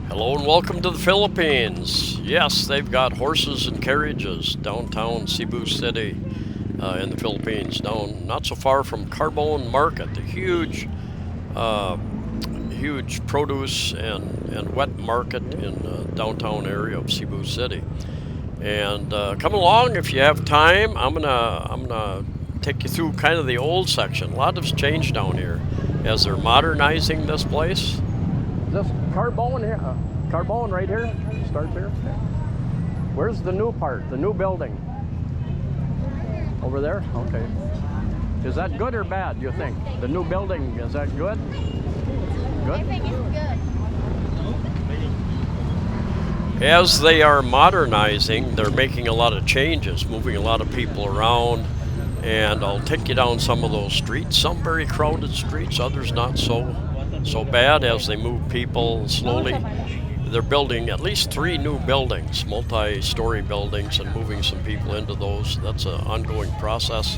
Hello and welcome to the Philippines. Yes, they've got horses and carriages downtown Cebu City in the Philippines, down not so far from Carbone Market, the uh, huge produce and wet market in downtown area of Cebu City. And come along if you have time. I'm gonna take you through kind of the old section. A lot has changed down here as they're modernizing this place. This Carbone here, Carbone right here, starts here. Where's the new part, the new building? Over there? Okay. Is that good or bad, you think? The new building, is that good? Good? I think it's good. As they are modernizing, they're making a lot of changes, moving a lot of people around, and I'll take you down some of those streets, some very crowded streets, others not so bad as they move people slowly. They're building at least 3 new buildings, multi-story buildings, and moving some people into those. That's an ongoing process.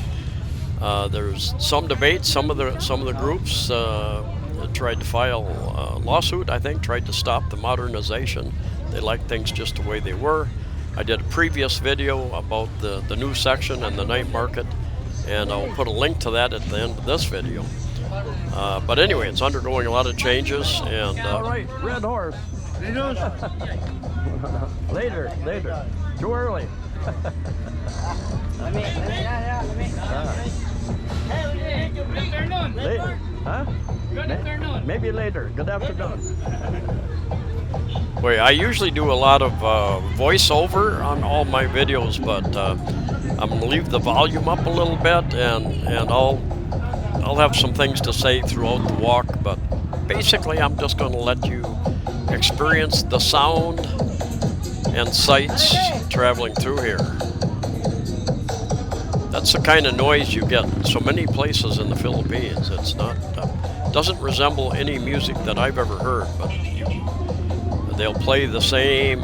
There's some debate. Some of the groups tried to file a lawsuit. I think tried to stop the modernization. They like things just the way they were. I did a previous video about the new section and the night market, and I'll put a link to that at the end of this video. But anyway, it's undergoing a lot of changes. And all right, red horse. later. Too early. Later. Huh? Good afternoon. Maybe later. Good afternoon. Wait, I usually do a lot of voiceover on all my videos, but I'm gonna leave the volume up a little bit, and I'll have some things to say throughout the walk. But basically, I'm just going to let you experience the sound and sights traveling through here. That's the kind of noise you get in so many places in the Philippines. It's not doesn't resemble any music that I've ever heard, but they'll play the same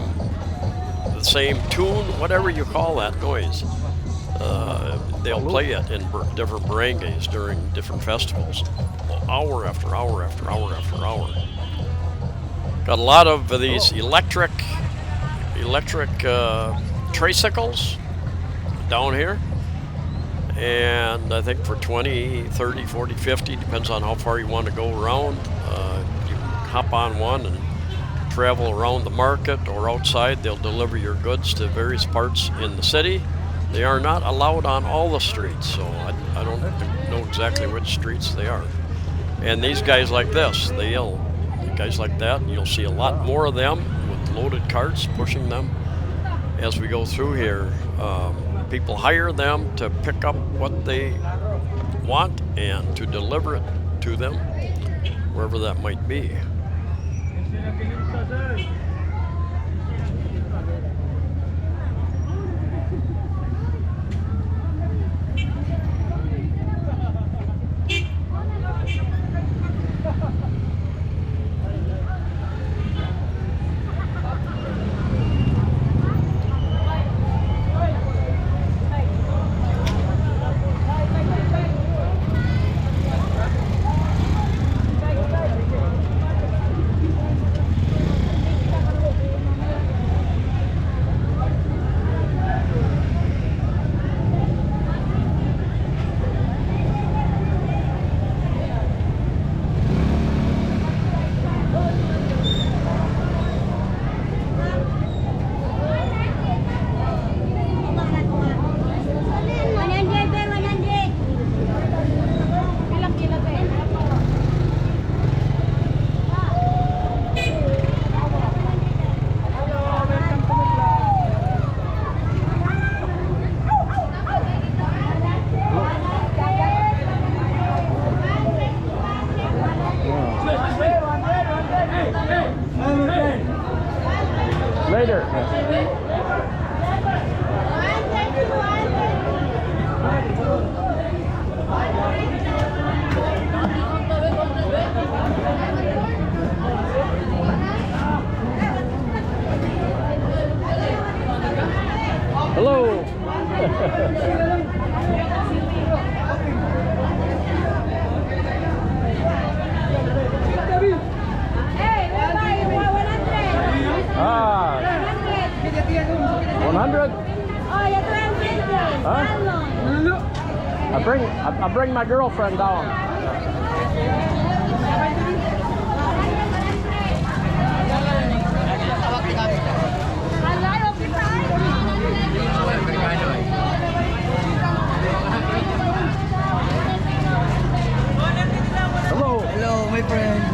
tune, whatever you call that noise. They'll play it in different barangays during different festivals, hour after hour after hour after hour. Got a lot of these electric tricycles down here, and I think for 20, 30, 40, 50, depends on how far you want to go around, you can hop on one and travel around the market or outside. They'll deliver your goods to various parts in the city. They are not allowed on all the streets, so I don't know exactly which streets they are. And these guys like this, guys like that, you'll see a lot more of them with loaded carts pushing them as we go through here. People hire them to pick up what they want and to deliver it to them, wherever that might be. Later. Hello. I bring my girlfriend down. Hello. Hello, my friend.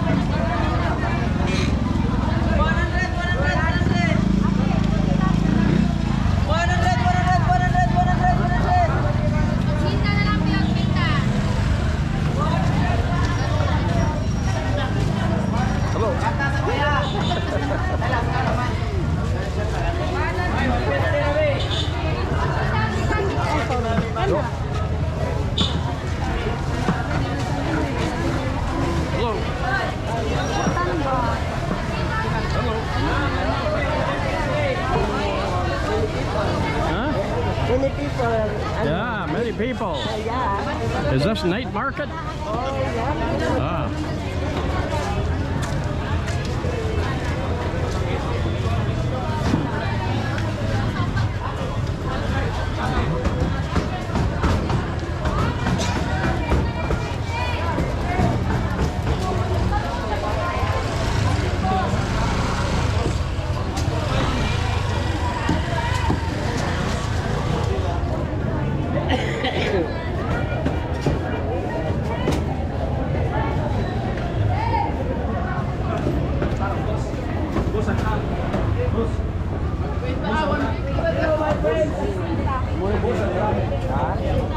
Many people. Yeah, many people. Yeah. Is this night market? Oh, yeah. Ah.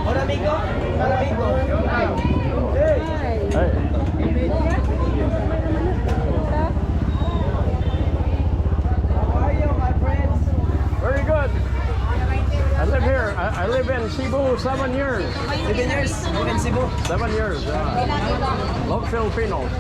Hola, amigo. Hola, amigo. Hey. How are you, my friends? Very good. I live here. I live in Cebu 7 years. 7 years. Live in Cebu. 7 years. Love Filipinos.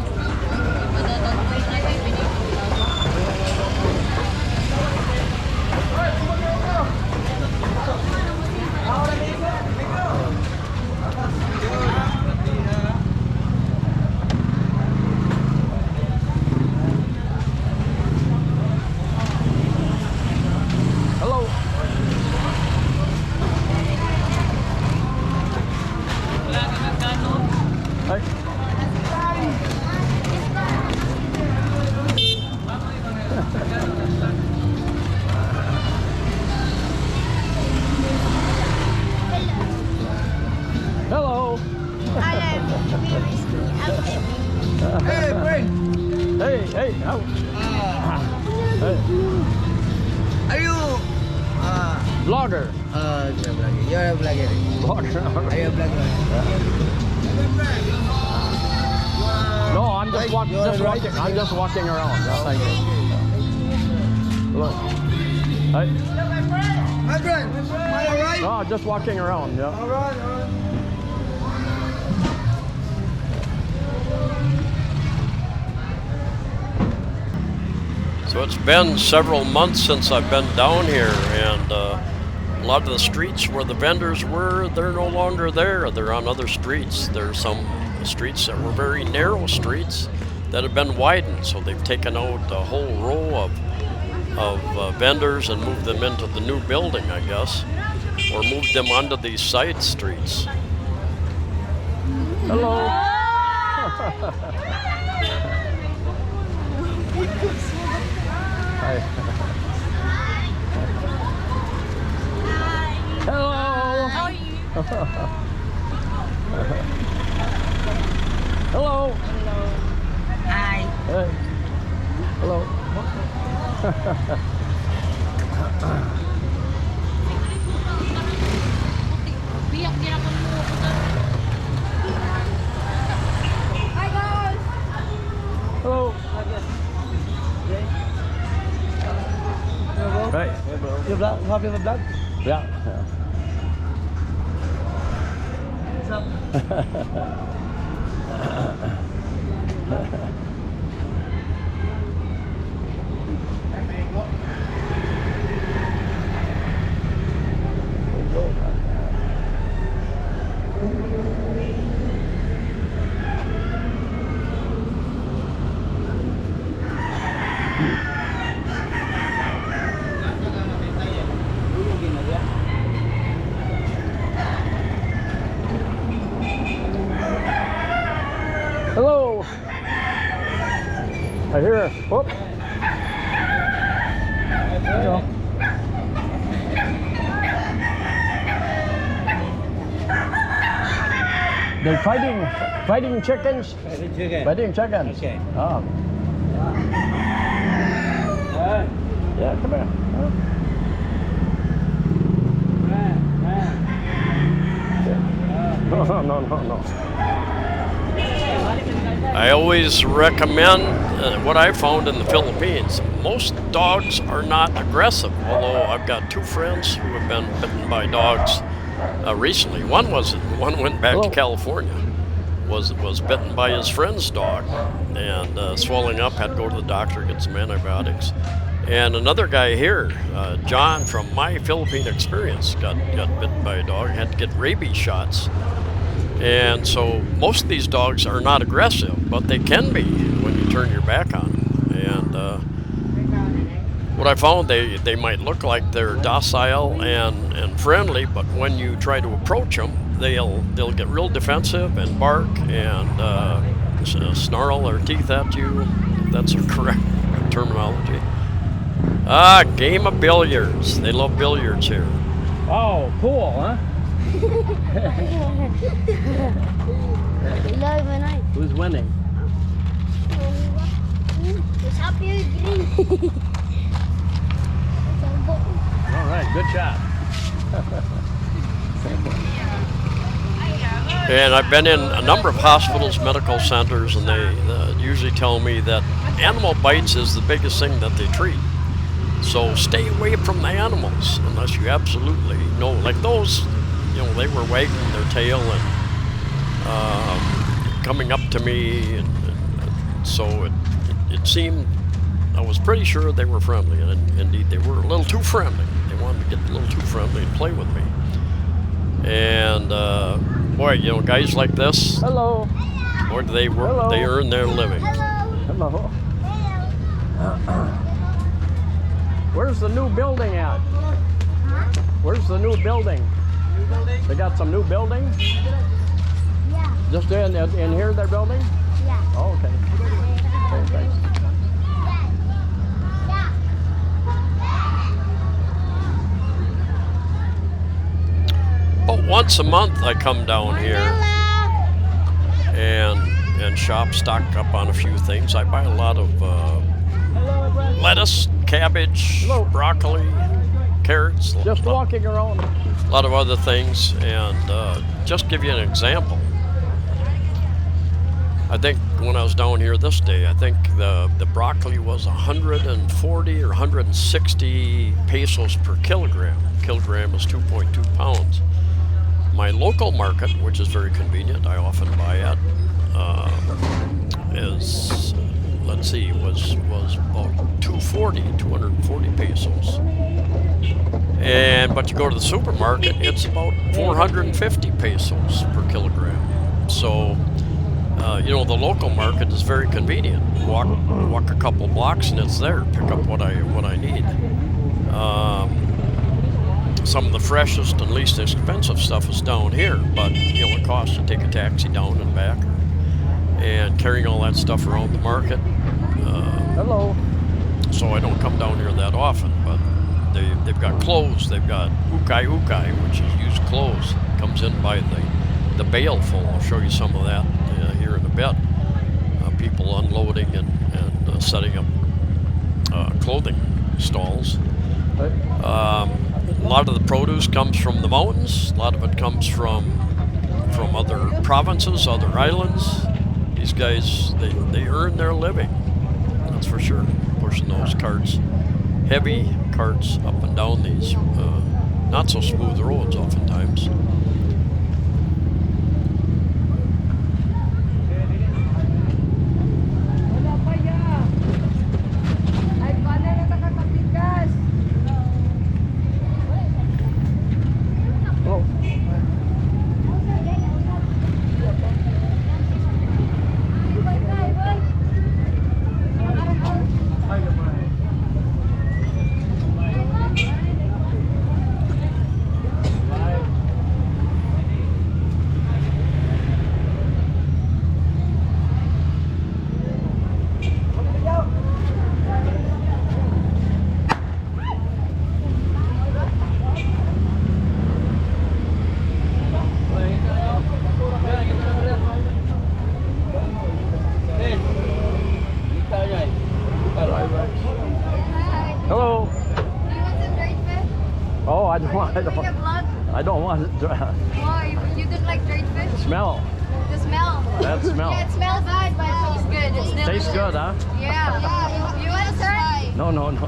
Hello. Hey. Hello. Hey, friend. Hey. How? Hey. Are you Vlogger. you're a vlogger. Vlogger. Are you a vlogger? No, I'm just walking. I'm just walking around. Yeah, thank you. Hello. Hey. My friend, am I alright? No, just walking around. Yeah. Alright. So it's been several months since I've been down here, and a lot of the streets where the vendors were, they're no longer there. They're on other streets. There's some streets that were very narrow streets that have been widened. So they've taken out a whole row of vendors and moved them into the new building, I guess, or moved them onto these side streets. Hello. Hi. Hello. How are you? Hello. Hi. Hey. Hello. Biyak din ako Hi guys. Hello. Right. You vlog? You have a vlog? Yeah. What's up? Whoop. There you go. They're fighting chickens? Fighting chickens. Okay. Oh. Yeah, come here. No. I always recommend what I found in the Philippines. Most dogs are not aggressive, although I've got 2 friends who have been bitten by dogs recently. One went back to California, was bitten by his friend's dog, and swelling up, had to go to the doctor, get some antibiotics. And another guy here, John, from my Philippine experience, got bitten by a dog, had to get rabies shots. And so most of these dogs are not aggressive, but they can be when you turn your back on them. And what I found, they might look like they're docile and friendly, but when you try to approach them, they'll get real defensive and bark and snarl their teeth at you. If that's the correct terminology. Game of billiards. They love billiards here. Oh, pool, huh? Who's winning? All right, good shot. And I've been in a number of hospitals, medical centers, and they usually tell me that animal bites is the biggest thing that they treat. So stay away from the animals unless you absolutely know. Like those, they were wagging their tail and coming up to me, and so it seemed, I was pretty sure they were friendly, and indeed they were a little too friendly. They wanted to get a little too friendly and play with me. And boy, guys like this, Hello. boy, do they work. Hello. They earn their living. Hello. Where's the new building at? Where's the new building? They got some new buildings? Yeah. Just in here they're building? Yeah. Oh, okay. Okay, thanks. But once a month I come down here and stock up on a few things. I buy a lot of lettuce, cabbage, broccoli, carrots. Just walking around. A lot of other things, and just give you an example. I think when I was down here this day, I think the broccoli was 140 or 160 pesos per kilogram. Kilogram is 2.2 pounds. My local market, which is very convenient, I often buy at, was about 240 pesos. But you go to the supermarket, it's about 450 pesos per kilogram. So, the local market is very convenient. Walk a couple blocks and it's there. Pick up what I need. Some of the freshest and least expensive stuff is down here, but it costs to take a taxi down and back, and carrying all that stuff around the market. Hello. So I don't come down here that often, but they've got clothes. They've got ukay, which is used clothes. Comes in by the bale full. I'll show you some of that here in a bit. People unloading and setting up clothing stalls. A lot of the produce comes from the mountains. A lot of it comes from other provinces, other islands. These guys, they earn their living. That's for sure. Pushing those carts, heavy carts up and down these not so smooth roads oftentimes. I don't want. I Drink the don't. blood? I don't want it. Why? You didn't like dried fish? Smell. The smell. That smell. Yeah, it smells bad, but it tastes good. It's delicious. Tastes good, huh? Yeah. You want to try? No, no, no.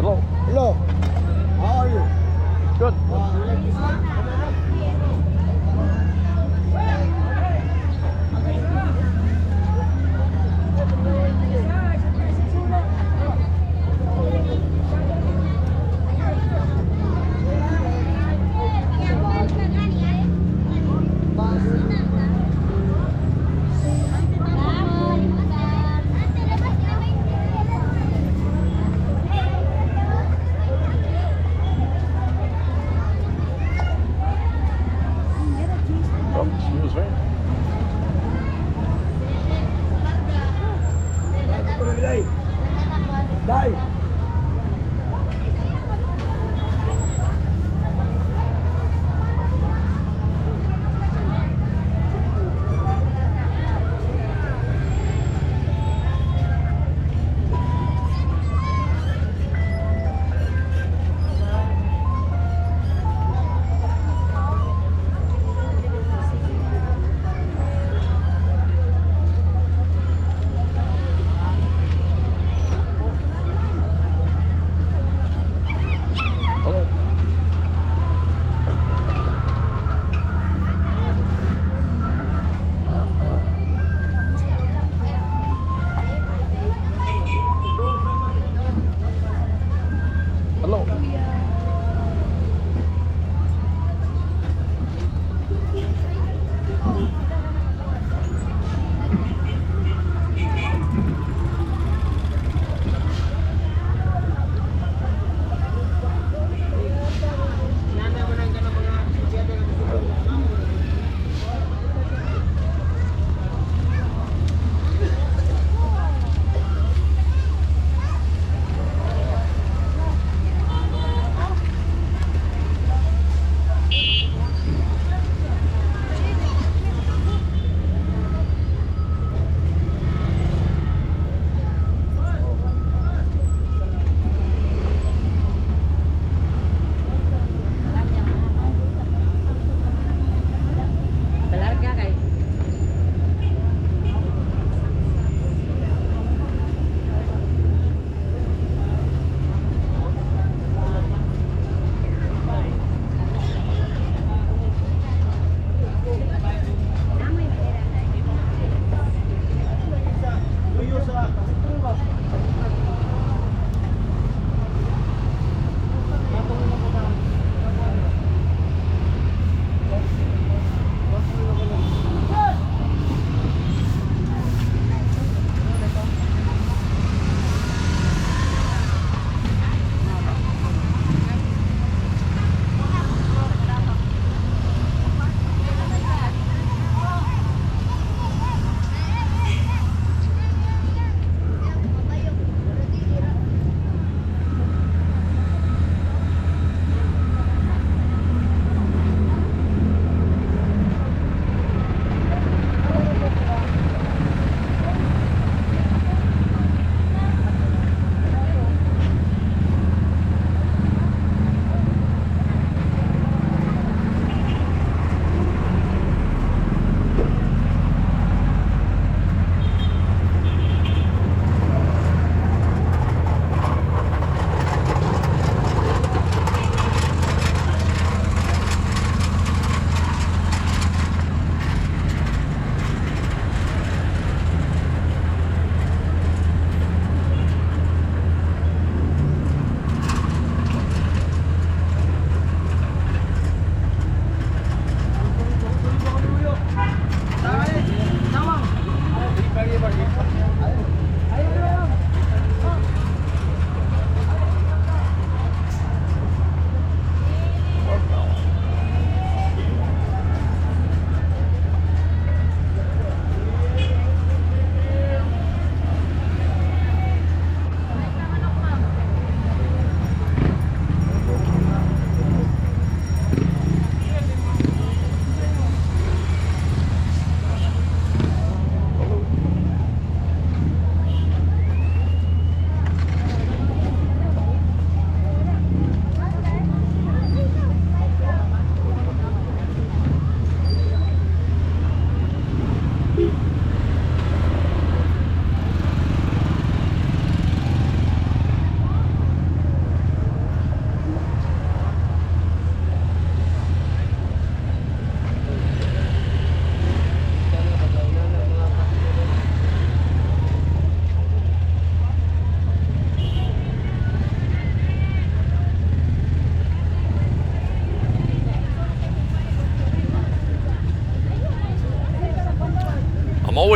Hello. Hello. How are you? Good. Oh, excuse me. Day. Day.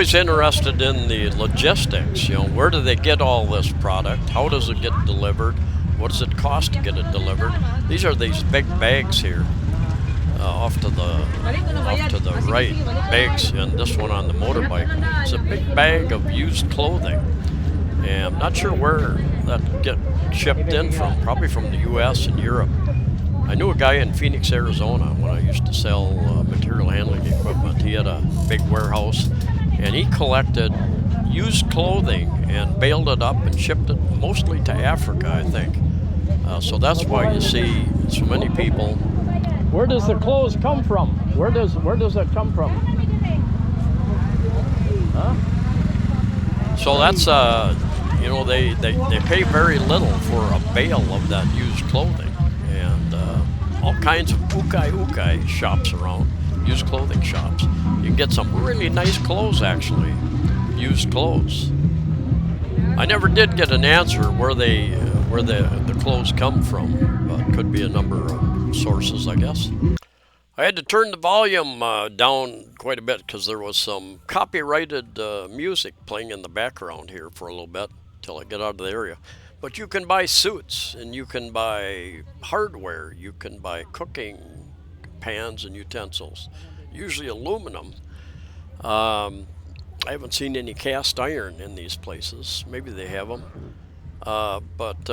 always interested in the logistics. You know, where do they get all this product? How does it get delivered? What does it cost to get it delivered? These are these big bags here, off to the right, bags, and this one on the motorbike. It's a big bag of used clothing, and I'm not sure where that get shipped in from. Probably from the U.S. and Europe. I knew a guy in Phoenix, Arizona, when I used to sell material handling equipment. He had a big warehouse, and he collected used clothing and baled it up and shipped it mostly to Africa, I think. So that's why you see so many people. Where does the clothes come from? Where does it come from? Huh? So that's you know, they pay very little for a bale of that used clothing, and all kinds of ukay shops around, used clothing shops. You can get some really nice clothes, actually, used clothes. I never did get an answer where the clothes come from, but could be a number of sources, I guess. I had to turn the volume down quite a bit because there was some copyrighted music playing in the background here for a little bit till I get out of the area. But you can buy suits, and you can buy hardware, you can buy cooking pans and utensils, usually aluminum. I haven't seen any cast iron in these places. Maybe they have them. But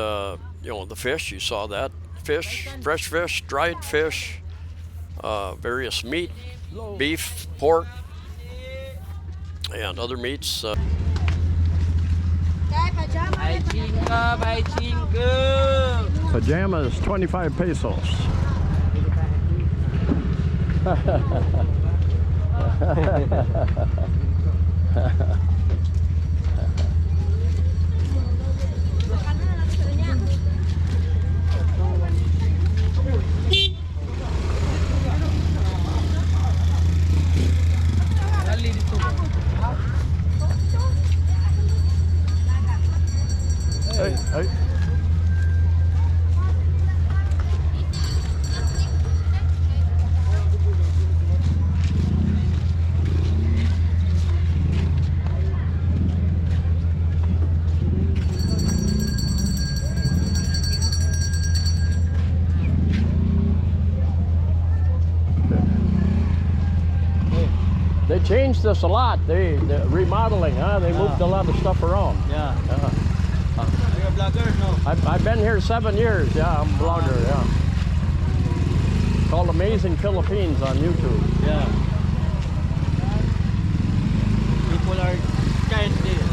you know, the fish, you saw that. Fish, fresh fish, dried fish, various meat, beef, pork, and other meats. Pajama is 25 pesos. Hey, hey. They changed this a lot. They remodeling, huh? They moved a lot of stuff around. Yeah. Are you a vlogger? No. I've been here 7 years. Yeah, I'm a blogger. Yeah. Called Amazing Philippines on YouTube. Yeah. People are kind there.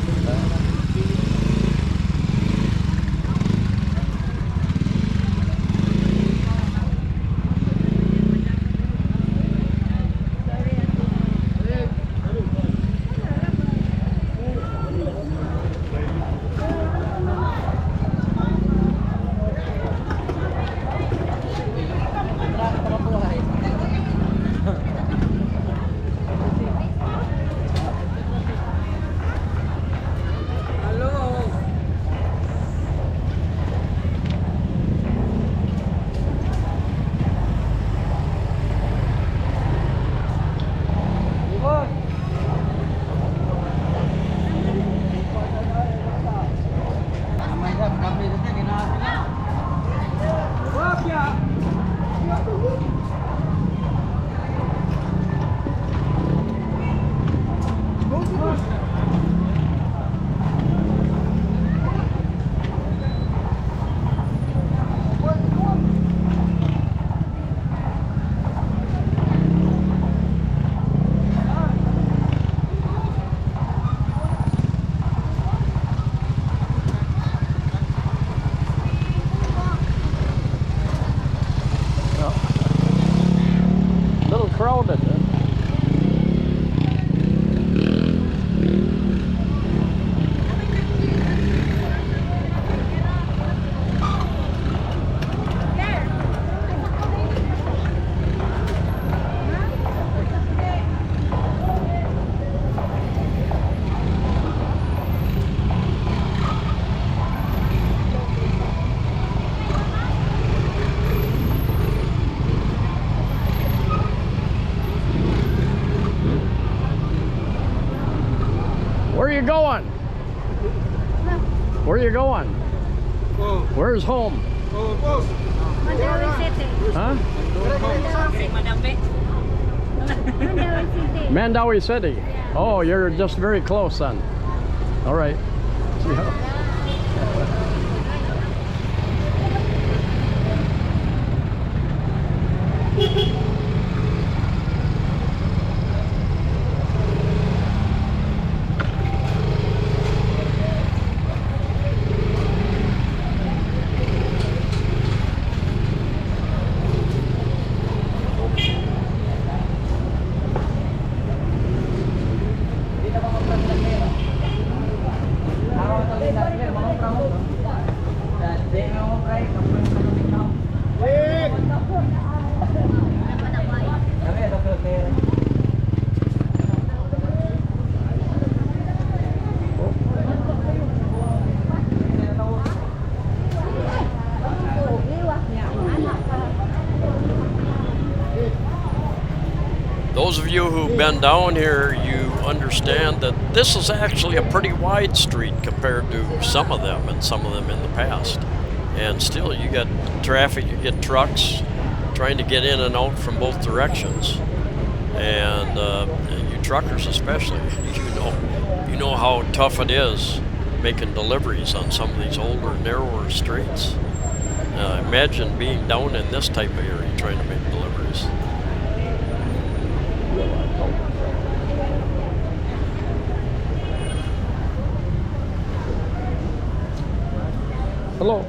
Where are you going? Where are you going? Oh, Where's home? oh, Mandawi City. Huh? Mandawi City. Mandawi City. Oh, you're just very close then. All right. Yeah. Those of you who've been down here, you understand that this is actually a pretty wide street compared to some of them and some of them in the past. And still you get traffic, you get trucks trying to get in and out from both directions. And you truckers especially, you know how tough it is making deliveries on some of these older, narrower streets. Imagine being down in this type of area trying to make deliveries. Hello.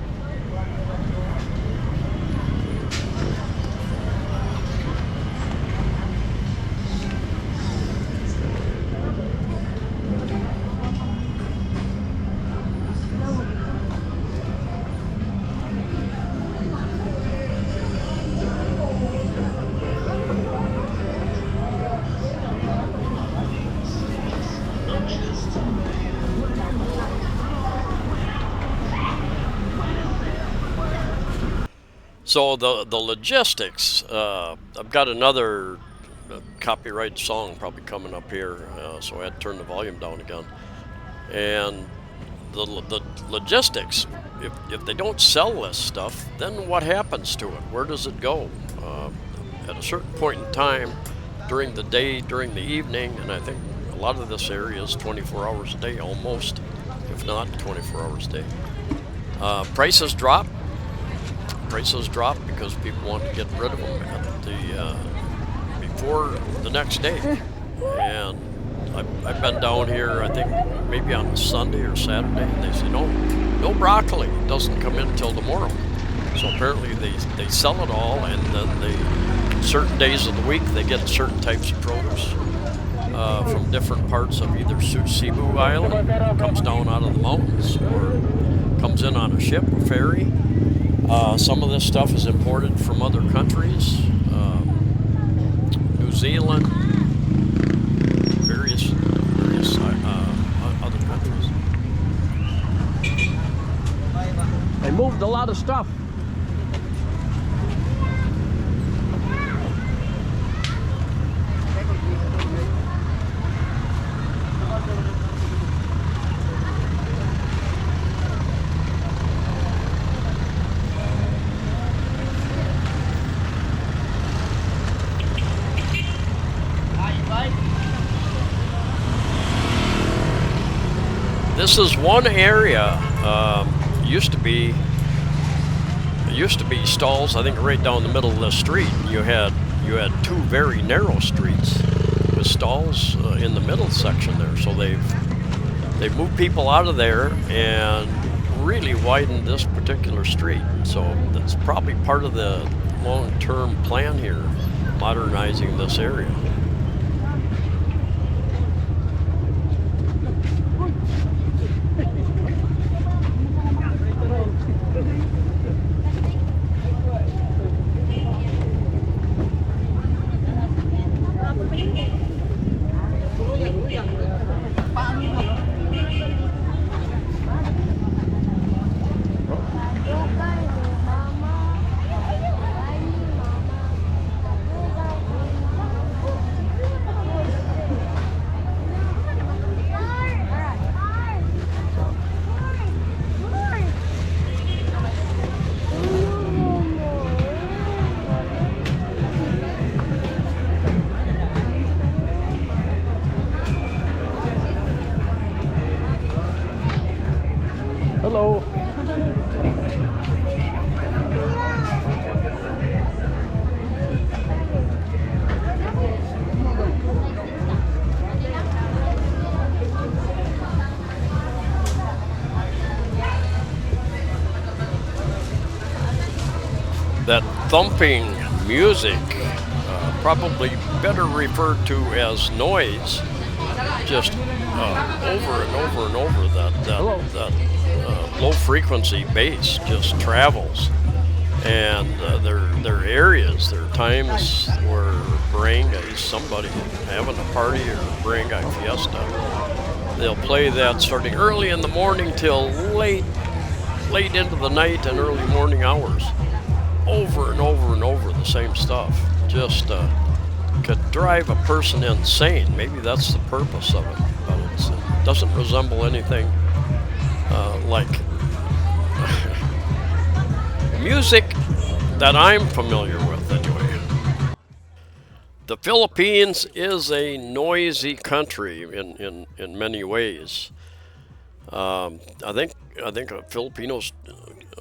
So the logistics, I've got another copyright song probably coming up here, so I had to turn the volume down again. And the logistics, if they don't sell this stuff, then what happens to it? Where does it go? At a certain point in time, during the day, during the evening, and I think a lot of this area is 24 hours a day almost, if not 24 hours a day. Prices drop. Prices drop because people want to get rid of them at before the next day. And I've been down here, I think maybe on a Sunday or Saturday, and they say no broccoli doesn't come in until tomorrow. So apparently they sell it all, and then certain days of the week they get certain types of produce from different parts of either Cebu Island, comes down out of the mountains, or comes in on a ship or ferry. Some of this stuff is imported from other countries, New Zealand, various other countries. They moved a lot of stuff. This is one area. Used to be stalls. I think right down the middle of the street. You had two very narrow streets with stalls in the middle section there. So they've moved people out of there and really widened this particular street. So that's probably part of the long-term plan here, modernizing this area. Hello. That thumping music, probably better referred to as noise, just over and over and over that low frequency bass just travels. And there are areas, there are times where barangay, somebody having a party or a barangay fiesta, they'll play that starting early in the morning till late into the night and early morning hours. Over and over and over the same stuff. Just could drive a person insane. Maybe that's the purpose of it, but it doesn't resemble anything like music that I'm familiar with anyway. The Philippines is a noisy country in many ways. I think Filipinos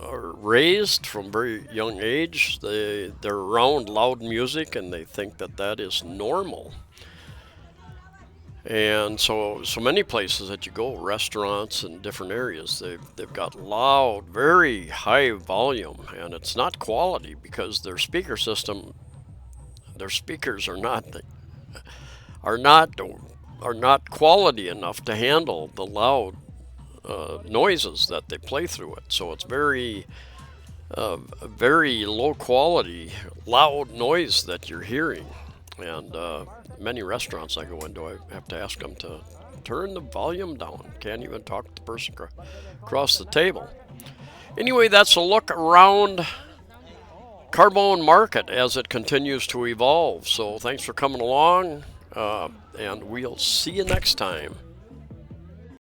are raised from very young age. They're around loud music and they think that is normal. And so many places that you go, restaurants and different areas, they've got loud, very high volume, and it's not quality because their speaker system, their speakers are not quality enough to handle the loud noises that they play through it. So it's very low quality, loud noise that you're hearing. And many restaurants I go into, I have to ask them to turn the volume down. Can't even talk to the person across the table. Anyway, that's a look around Carbone Market as it continues to evolve. So thanks for coming along, and we'll see you next time.